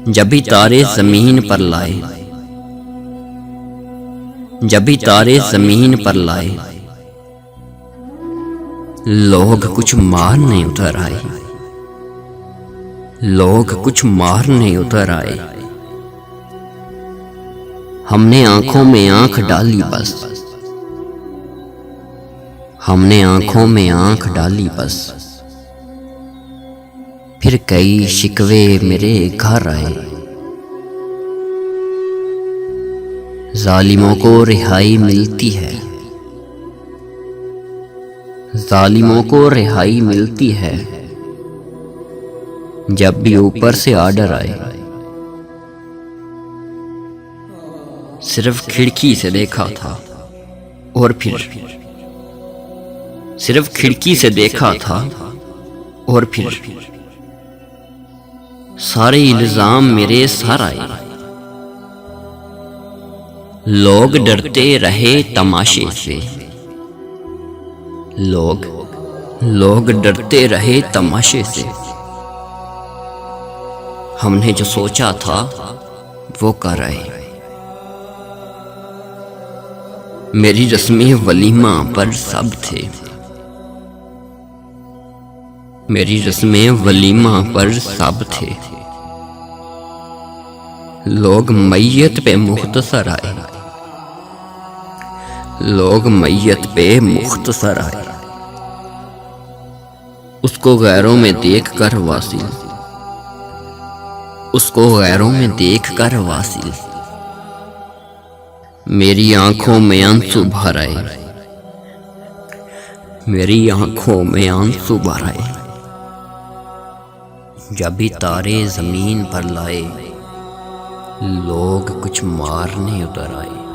जब भी तारे जमीन पर लाए, जब भी तारे जमीन पर लाए, लोग कुछ मारने उतर आए, लोग कुछ मारने उतर आए। हमने आंखों में आंख डाली बस, हमने आंखों में आंख डाली बस, फिर कई शिकवे मेरे घर आए। जालिमों को रिहाई मिलती है, जालिमों को रिहाई मिलती है, जब भी ऊपर से आर्डर आए। सिर्फ खिड़की से देखा था और फिर सिर्फ खिड़की से देखा था और फिर सारे इल्जाम मेरे सर आए। लोग डरते रहे तमाशे से, लोग डरते रहे तमाशे से। हमने जो सोचा था वो कर आए। मेरी रस्में वलीमा पर सब थे, मेरी रस्में वलीमा पर सब थे। लोग मैयत पे मुख्तसर आए, लोग मैयत पे मुख्तसर आए। उसको गैरों में देख कर वासिल, उसको गैरों में देख कर वासिल। मेरी आंखों में आंसू भर आए, मेरी आंखों में आंसू भर आए। जब भी तारे जमीन पर लाए, लोग कुछ मारने उतर आए।